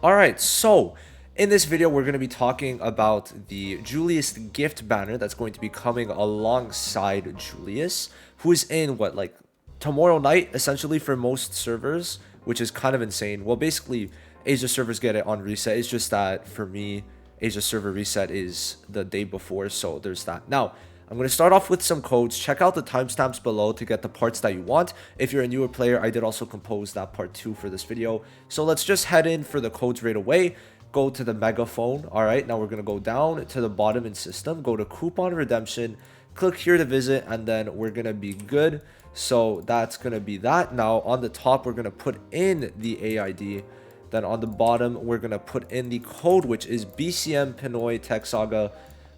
Alright, so in this video we're going to be talking about the Julius gift banner that's going to be coming alongside Julius, who is in what, like tomorrow night essentially for most servers, which is kind of insane. Well, basically Asia servers get it on reset. It's just that for me, Asia server reset is the day before, so there's that. Now I'm going to start off with some codes. Check out the timestamps below to get the parts that you want. If you're a newer player, I did also compose that part 2 for this video. So let's just head in for the codes right away. Go to the megaphone. All right, now we're going to go down to the bottom in system. Go to coupon redemption. Click here to visit, and then we're going to be good. So that's going to be that. Now on the top, we're going to put in the AID. Then on the bottom, we're going to put in the code, which is BCM Pinoy Tech Saga.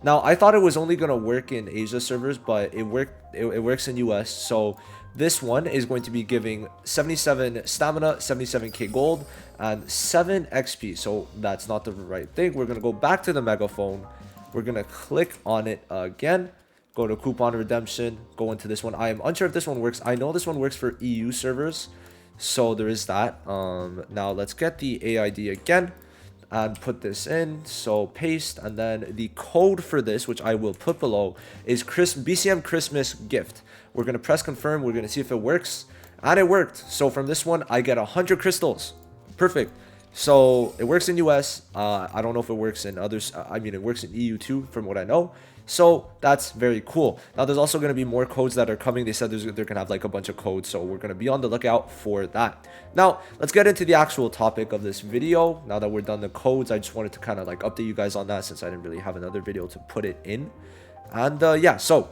Now, I thought it was only going to work in Asia servers, but it works in US. So this one is going to be giving 77 stamina, 77k gold, and 7 XP. So that's not the right thing. We're going to go back to the megaphone. We're going to click on it again. Go to coupon redemption. Go into this one. I am unsure if this one works. I know this one works for EU servers. So there is that. Now let's get the AID again and put this in. So paste, and then the code for this, which I will put below, is BCM Christmas gift. We're going to press confirm. We're going to see if it works, and it worked. So from this one I get 100 crystals. Perfect. So it works in US. I don't know if it works in others. I mean, it works in EU too, from what I know. So that's very cool. Now there's also going to be more codes that are coming. They said they're going to have like a bunch of codes, so we're going to be on the lookout for that. Now let's get into the actual topic of this video. Now that we're done the codes, I just wanted to kind of like update you guys on that, since I didn't really have another video to put it in. And yeah, so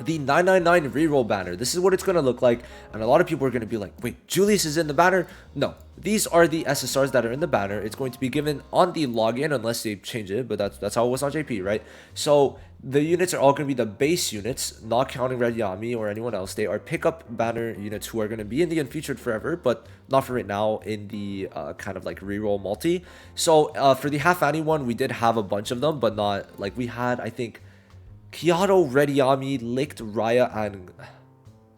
the 999 reroll banner, this is what it's going to look like. And a lot of people are going to be like, wait, Julius is in the banner? No, these are the SSRs that are in the banner. It's going to be given on the login unless they change it, but that's how it was on JP, right? So the units are all going to be the base units, not counting Red Yami or anyone else. They are pickup banner units who are going to be in the unfeatured forever, but not for right now in the kind of like reroll multi. So for the half annie one, we did have a bunch of them, but not like we had, I think, Kyoto, Red Yami, Licked, Raya, and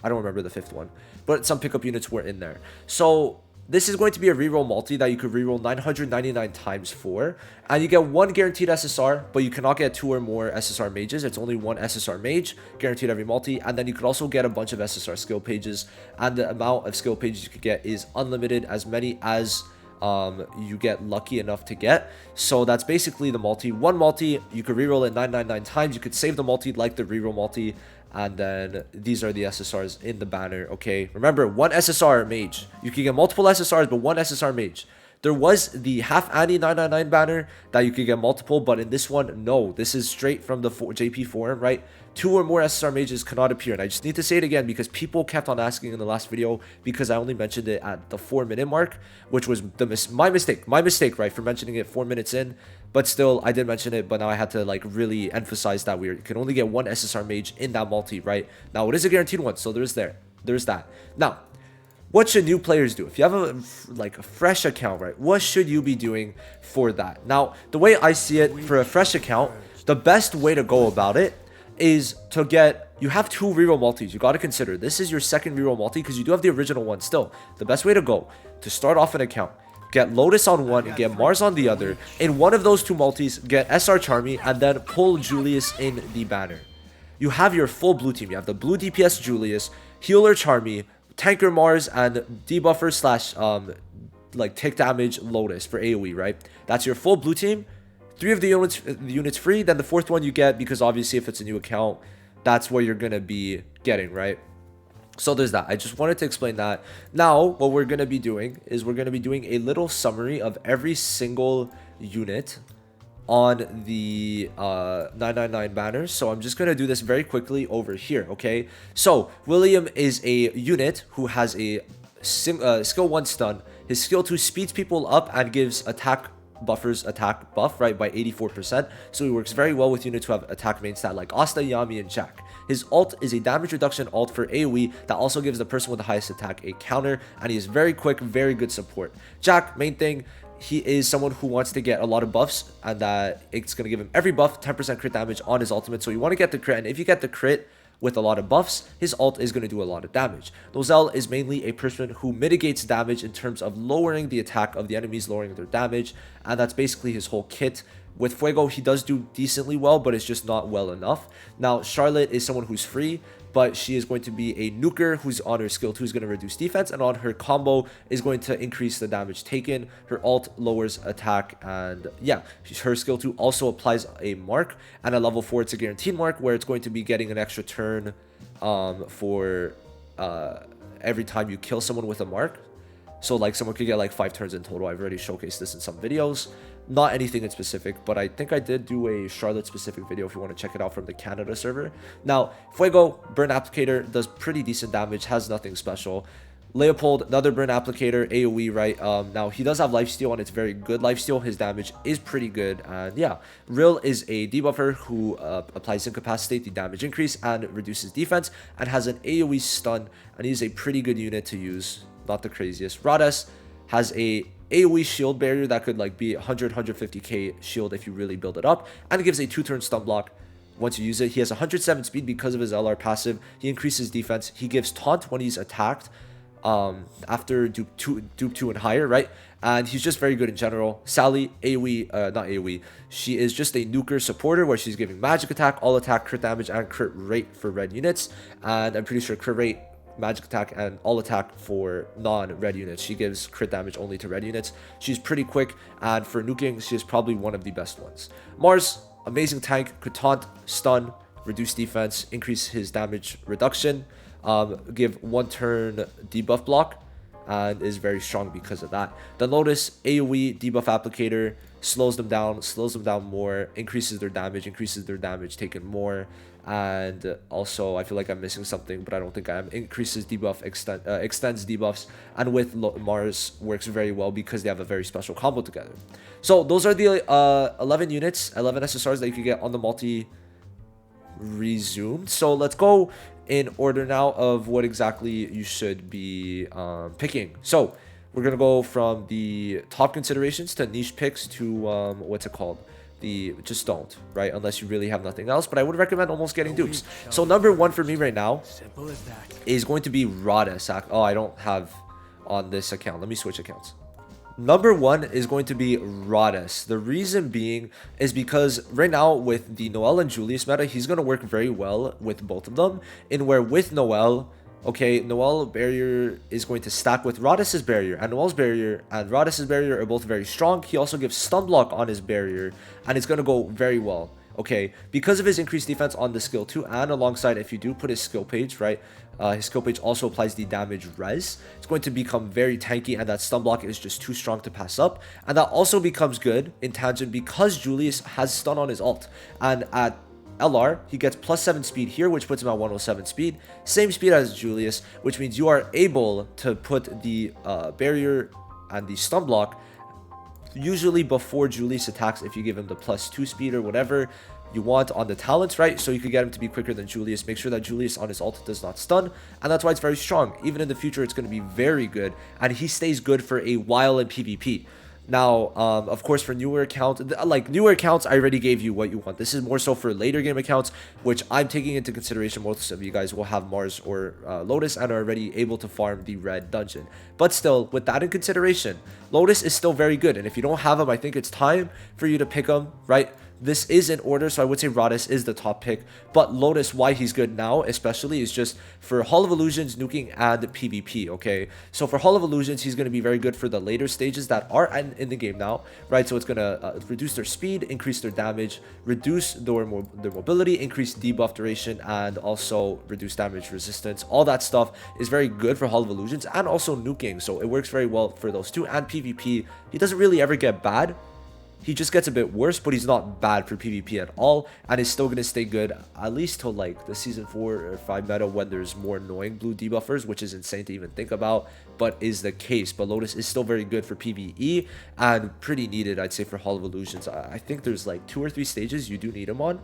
I don't remember the fifth one, but some pickup units were in there. So this is going to be a reroll multi that you could reroll 999 times for, and you get one guaranteed SSR, but you cannot get 2 or more SSR mages. It's only one SSR mage guaranteed every multi, and then you could also get a bunch of SSR skill pages, and the amount of skill pages you could get is unlimited, as many as you get lucky enough to get. So that's basically the multi. One multi, you could reroll it 999 times. You could save the multi like the reroll multi, and then these are the SSRs in the banner. Okay, remember, one SSR mage. You can get multiple SSRs, but one SSR mage. There was the half annie 999 banner that you could get multiple, but in this one, no. This is straight from the JP forum, right? 2 or more SSR mages cannot appear. And I just need to say it again because people kept on asking in the last video, because I only mentioned it at the 4-minute mark, which was my mistake, right, for mentioning it 4 minutes in. But still, I did mention it, but now I had to like really emphasize that we can only get one SSR mage in that multi, right? Now it is a guaranteed one, so there's that. Now, what should new players do? If you have a fresh account, right, what should you be doing for that? Now, the way I see it, for a fresh account, the best way to go about it is to get, you have 2 reroll multis. You got to consider this is your second reroll multi, because you do have the original one still. The best way to go to start off an account, get Lotus on one and get Mars on the other. In one of those 2 multis, get SR Charmy, and then pull Julius in the banner. You have your full blue team. You have the blue DPS Julius, healer Charmy, tanker Mars, and debuffer slash like tick damage Lotus for AoE, right? That's your full blue team. 3 of the units free. Then the 4th one you get, because obviously if it's a new account, that's what you're gonna be getting, right? So there's that. I just wanted to explain that. Now what we're gonna be doing is we're gonna be doing a little summary of every single unit on the 999 banner. So I'm just gonna do this very quickly over here. Okay, so William is a unit who has a skill 1 stun. His skill 2 speeds people up and gives attack buffers attack buff, right, by 84%. So he works very well with units who have attack main stat like Asta, Yami, and Jack. His ult is a damage reduction ult for AoE that also gives the person with the highest attack a counter, and he is very quick, very good support. Jack, main thing, he is someone who wants to get a lot of buffs, and that it's going to give him every buff 10% crit damage on his ultimate. So you want to get the crit, and if you get the crit, with a lot of buffs, his ult is going to do a lot of damage. Nozel is mainly a person who mitigates damage in terms of lowering the attack of the enemies, lowering their damage, and that's basically his whole kit. With Fuego, he does do decently well, but it's just not well enough. Now, Charlotte is someone who's free, but she is going to be a nuker who's on her skill 2 is going to reduce defense, and on her combo is going to increase the damage taken. Her ult lowers attack, and yeah, her skill 2 also applies a mark, and at level 4 it's a guaranteed mark where it's going to be getting an extra turn for every time you kill someone with a mark. So like someone could get like 5 turns in total. I've already showcased this in some videos. Not anything in specific, but I think I did do a Charlotte specific video if you want to check it out from the Canada server. Now, Fuego, burn applicator, does pretty decent damage, has nothing special. Leopold, another burn applicator, AoE, right? Now, he does have lifesteal, and it's very good lifesteal. His damage is pretty good, and yeah. Rill is a debuffer who applies Incapacitate, the damage increase, and reduces defense, and has an AoE stun, and he's a pretty good unit to use. Not the craziest. Rades has a AoE shield barrier that could like be 150k shield if you really build it up, and it gives a 2-turn stun block once you use it. He has 107 speed because of his LR passive. He increases defense. He gives taunt when he's attacked after dupe 2 and higher, right? And he's just very good in general. Sally, AoE, not AoE, she is just a nuker supporter where she's giving magic attack, all attack, crit damage, and crit rate for red units. And I'm pretty sure crit rate, magic attack, and all attack for non-red units. She gives crit damage only to red units. She's pretty quick, and for nuking, she is probably one of the best ones. Mars, amazing tank, could taunt, stun, reduce defense, increase his damage reduction, give 1-turn debuff block, and is very strong because of that. Then Lotus, AoE, debuff applicator, slows them down more, increases their damage taken more, and also I feel like I'm missing something, but I don't think I am. Increases debuff, extends debuffs, and with Mars works very well because they have a very special combo together. So those are the 11 units, 11 SSRs that you can get on the multi resumed. So let's go in order now of what exactly you should be picking. So we're gonna go from the top considerations to niche picks to what's it called, the just don't, right, unless you really have nothing else. But I would recommend almost getting dupes. So number 1 for me right now is going to be Rades. Oh, I don't have on this account. Let me switch accounts. Number 1 is going to be Rades. The reason being is because right now with the Noel and Julius meta, he's going to work very well with both of them. In where with Noel, okay, Noel barrier is going to stack with Rades' barrier, and Noel's barrier and Rades' barrier are both very strong. He also gives stun block on his barrier, and it's going to go very well. Okay, because of his increased defense on the skill 2, and alongside if you do put his skill page, right, his skill page also applies the damage res. It's going to become very tanky, and that stun block is just too strong to pass up. And that also becomes good in tangent because Julius has stun on his ult, and at LR, he gets +7 speed here, which puts him at 107 speed. Same speed as Julius, which means you are able to put the barrier and the stun block usually before Julius attacks if you give him the +2 speed or whatever you want on the talents, right? So you could get him to be quicker than Julius. Make sure that Julius on his ult does not stun, and that's why it's very strong. Even in the future, it's going to be very good, and he stays good for a while in PvP. Now, of course, for newer accounts, I already gave you what you want. This is more so for later game accounts, which I'm taking into consideration. Most of you guys will have Mars or Lotus and are already able to farm the red dungeon. But still, with that in consideration, Lotus is still very good. And if you don't have him, I think it's time for you to pick him, right? This is in order, so I would say Rades is the top pick. But Lotus, why he's good now, especially, is just for Hall of Illusions, nuking, and PvP, okay? So for Hall of Illusions, he's going to be very good for the later stages that are in the game now, right? So it's going to reduce their speed, increase their damage, reduce their mobility, increase debuff duration, and also reduce damage resistance. All that stuff is very good for Hall of Illusions and also nuking, so it works very well for those two. And PvP, he doesn't really ever get bad. He just gets a bit worse, but he's not bad for PvP at all, and is still going to stay good at least till like the season 4 or 5 meta when there's more annoying blue debuffers, which is insane to even think about, but is the case. But Lotus is still very good for PvE and pretty needed, I'd say, for Hall of Illusions. I think there's like 2 or 3 stages you do need him on.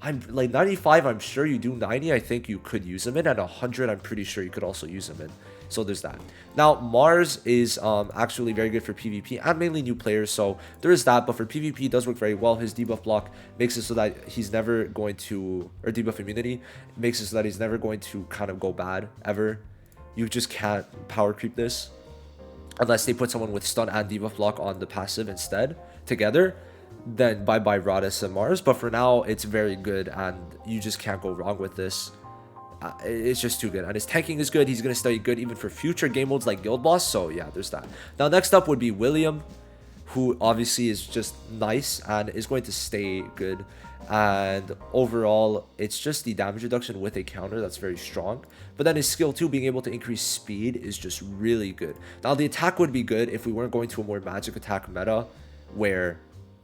I'm like 95, I'm sure you do. 90, I think you could use him in, and 100, I'm pretty sure you could also use him in. So there's that. Now Mars is actually very good for PvP and mainly new players, so there is that. But for PvP, it does work very well. His debuff block makes it so that he's never going to, or debuff immunity makes it so that he's never going to kind of go bad ever. You just can't power creep this unless they put someone with stun and debuff block on the passive instead together. Then bye bye Rodus and Mars. But for now, it's very good and you just can't go wrong with this. It's just too good, and his tanking is good. He's going to stay good even for future game modes like Guild Boss. So yeah, there's that. Now next up would be William, who obviously is just nice and is going to stay good. And overall, it's just the damage reduction with a counter that's very strong. But then his skill 2, being able to increase speed, is just really good. Now the attack would be good if we weren't going to a more magic attack meta where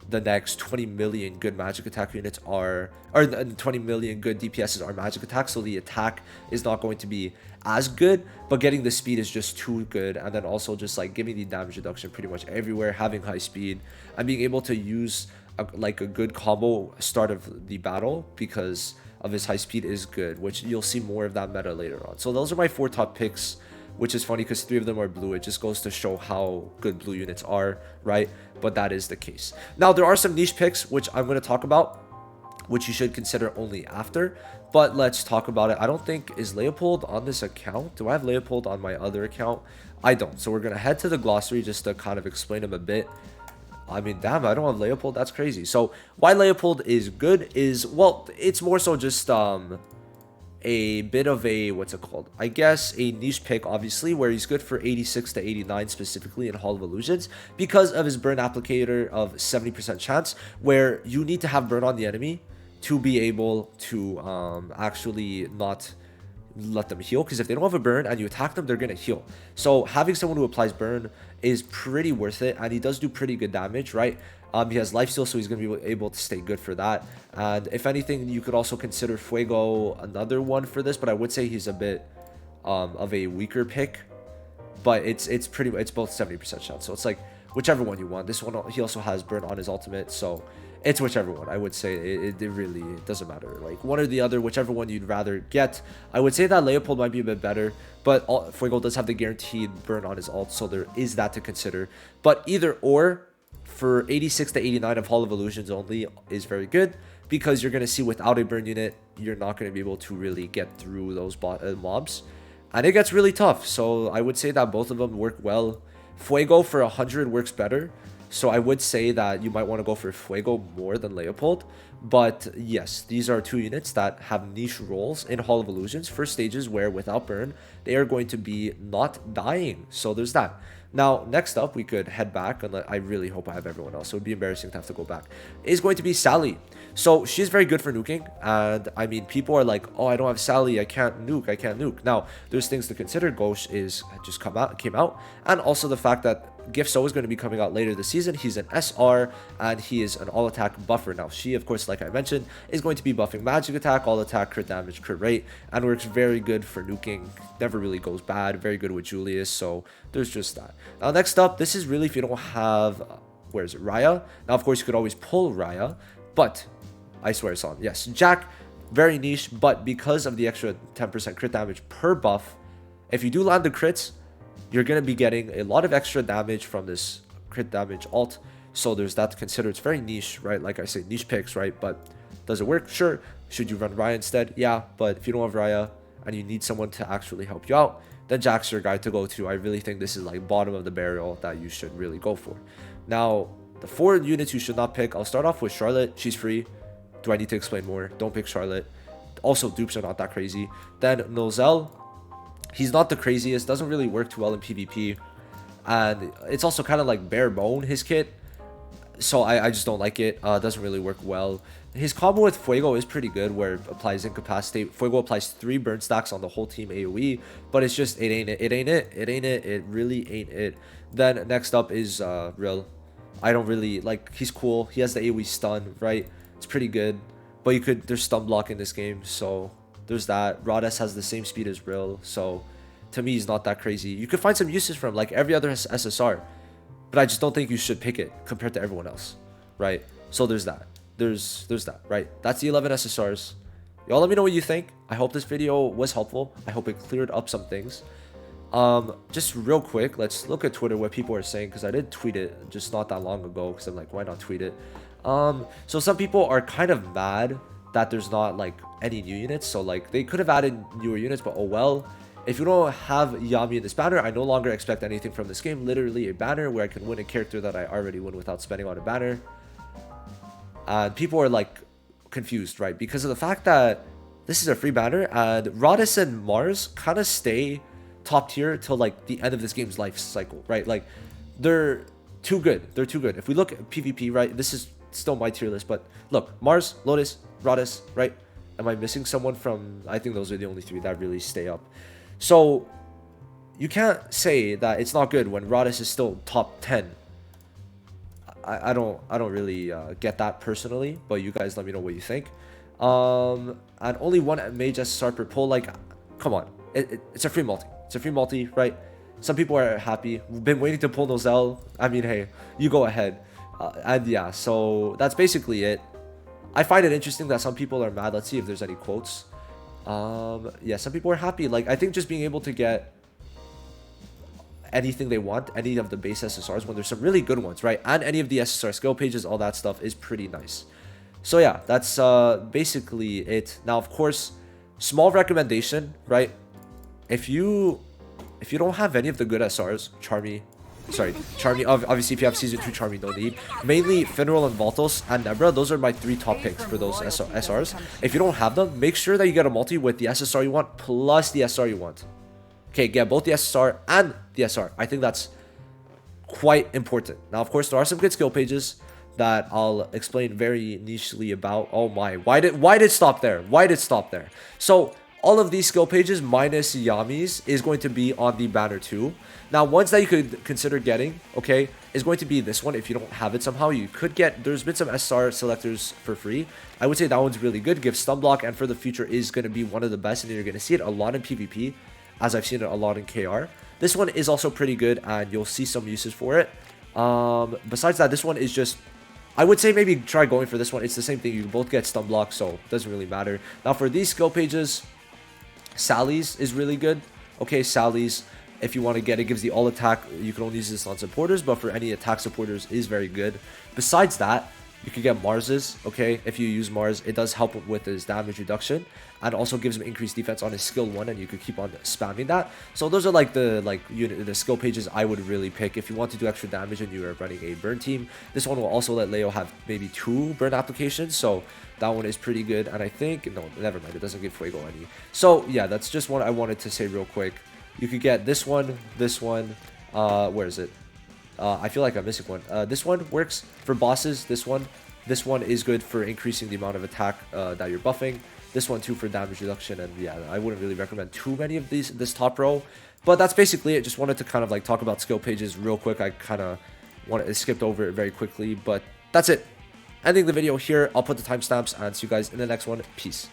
the next 20 million good magic attack units are, or 20 million good DPSs are magic attacks, so the attack is not going to be as good, but getting the speed is just too good. And then also just like giving the damage reduction pretty much everywhere, having high speed, and being able to use a good combo start of the battle because of his high speed is good, which you'll see more of that meta later on. So those are my 4 top picks, which is funny because 3 of them are blue. It just goes to show how good blue units are, right? But that is the case. Now, there are some niche picks, which I'm going to talk about, which you should consider only after. But let's talk about it. I don't think, is Leopold on this account? Do I have Leopold on my other account? I don't. So we're going to head to the glossary just to kind of explain him a bit. I mean, damn, I don't have Leopold. That's crazy. So why Leopold is good is, well, it's more so just a bit of a, what's it called, I guess a niche pick, obviously, where he's good for 86 to 89 specifically in Hall of Illusions because of his burn applicator of 70% chance, where you need to have burn on the enemy to be able to actually not let them heal, because if they don't have a burn and you attack them, they're gonna heal. So having someone who applies burn is pretty worth it, and he does do pretty good damage, right? He has lifesteal, so he's going to be able to stay good for that. And if anything, you could also consider Fuego another one for this, but I would say he's a bit of a weaker pick. But it's both 70% chance, so it's like whichever one you want. This one, he also has burn on his ultimate, so it's whichever one. I would say it really doesn't matter, like one or the other, whichever one you'd rather get. I would say that Leopold might be a bit better, but Fuego does have the guaranteed burn on his ult, so there is that to consider. But either or, for 86 to 89 of Hall of Illusions only is very good, because you're going to see without a burn unit, you're not going to be able to really get through those mobs, and it gets really tough. So I would say that both of them work well. Fuego for 100 works better, so I would say that you might want to go for Fuego more than Leopold. But yes, these are 2 units that have niche roles in Hall of Illusions for stages where without burn, they are going to be not dying. So there's that. Now, next up, we could head back, and I really hope I have everyone else, so it would be embarrassing to have to go back, is going to be Sally. So she's very good for nuking, and I mean, people are like, oh, I don't have Sally, I can't nuke. Now, there's things to consider. Ghost is just came out, and also the fact that Gssr is going to be coming out later this season. He's an SR, and he is an all-attack buffer. Now, she, of course, like I mentioned, is going to be buffing magic attack, all-attack, crit damage, crit rate, and works very good for nuking. Never really goes bad. Very good with Julius, so there's just that. Now, next up, this is really if you don't have, where is it, Raya? Now, of course, you could always pull Raya, but I swear it's on. Yes, Jack, very niche, but because of the extra 10% crit damage per buff, if you do land the crits, you're going to be getting a lot of extra damage from this crit damage alt. So there's that to consider. It's very niche, right? Like I say, niche picks, right? But does it work? Sure. Should you run Raya instead? Yeah, but if you don't have Raya and you need someone to actually help you out, then Jack's your guy to go to. I really think this is like bottom of the barrel that you should really go for. Now, the 4 units you should not pick. I'll start off with Charlotte. She's free. Do I need to explain more? Don't pick Charlotte. Also, dupes are not that crazy. Then Nozel. He's not the craziest. Doesn't really work too well in PvP. And it's also kind of like bare bone, his kit. So I just don't like it. Doesn't really work well. His combo with Fuego is pretty good, where it applies Incapacitate. Fuego applies 3 burn stacks on the whole team AoE, but it's just, it ain't it. It ain't it. It ain't it. It really ain't it. Then next up is Reroll. I don't really, like, he's cool. He has the AoE stun, right? It's pretty good. But there's stun block in this game, so there's that. Rodus has the same speed as Reroll, so to me, he's not that crazy. You could find some uses for him, like every other SSR. But I just don't think you should pick it compared to everyone else, right? So there's that. There's that, right? That's the 11 SSRs. Y'all let me know what you think. I hope this video was helpful. I hope it cleared up some things. Just real quick, let's look at Twitter, what people are saying, because I did tweet it just not that long ago, because I'm like, why not tweet it? So some people are kind of mad that there's not like any new units, so like they could have added newer units, but oh well. If you don't have Yami in this banner, I no longer expect anything from this game. Literally a banner where I can win a character that I already win without spending on a banner. And people are like confused, right? Because of the fact that this is a free banner, and Rodis and Mars kind of stay top tier till like the end of this game's life cycle, right? Like they're too good. They're too good. If we look at PvP, right, this is still my tier list, but look, Mars, Lotus, Rodis, right? Am I missing someone from? I think those are the only three that really stay up. So you can't say that it's not good when Rodis is still top 10. I don't really get that personally, but you guys let me know what you think. And only one mage SSR per pull, like, come on, it's a free multi. It's a free multi, right? Some people are happy. We've been waiting to pull Nozel. I mean, hey, you go ahead. And yeah, so that's basically it. I find it interesting that some people are mad. Let's see if there's any quotes. Yeah, some people are happy. Like, I think just being able to get anything they want, any of the base SSRs, when there's some really good ones, right? And any of the SSR skill pages, all that stuff is pretty nice. So yeah, that's basically it. Now, of course, small recommendation, right? If you don't have any of the good SRs, Charmy, obviously if you have Season 2 Charmy, no need. Mainly Finral and Valtos and Nebra, those are my 3 top picks for those SRs. If you don't have them, make sure that you get a multi with the SSR you want plus the SR you want. Okay, get both the SSR and the SR. I think that's quite important. Now, of course, there are some good skill pages that I'll explain very nichely about. Oh my, why did it stop there? Why did it stop there? So all of these skill pages minus Yami's is going to be on the banner too. Now, ones that you could consider getting, okay, is going to be this one. If you don't have it somehow, you could get, there's been some SR selectors for free. I would say that one's really good, gives stun block, and for the future is going to be one of the best, and you're going to see it a lot in PvP, as I've seen it a lot in KR. This one is also pretty good, and you'll see some uses for it. Besides that, this one is just, I would say maybe try going for this one. It's the same thing. You both get stun block, so it doesn't really matter. Now, for these skill pages, Sally's is really good. Okay, Sally's, if you want to get it, gives the all attack. You can only use this on supporters, but for any attack supporters is very good. Besides that, you could get Mars's. Okay, if you use Mars, it does help with his damage reduction, and also gives him increased defense on his skill 1, and you could keep on spamming that. So those are like the skill pages I would really pick if you want to do extra damage and you are running a burn team. This one will also let Leo have maybe 2 burn applications, so that one is pretty good. And I think, no, never mind, it doesn't give Fuego any. So yeah, that's just one I wanted to say real quick. You could get this one, where is it? I feel like I'm missing one. This one works for bosses. This one is good for increasing the amount of attack that you're buffing. This one too for damage reduction. And yeah, I wouldn't really recommend too many of this top row, but that's basically it. Just wanted to kind of like talk about skill pages real quick. I kind of skipped over it very quickly, but that's it. Ending the video here. I'll put the timestamps, and see you guys in the next one. Peace.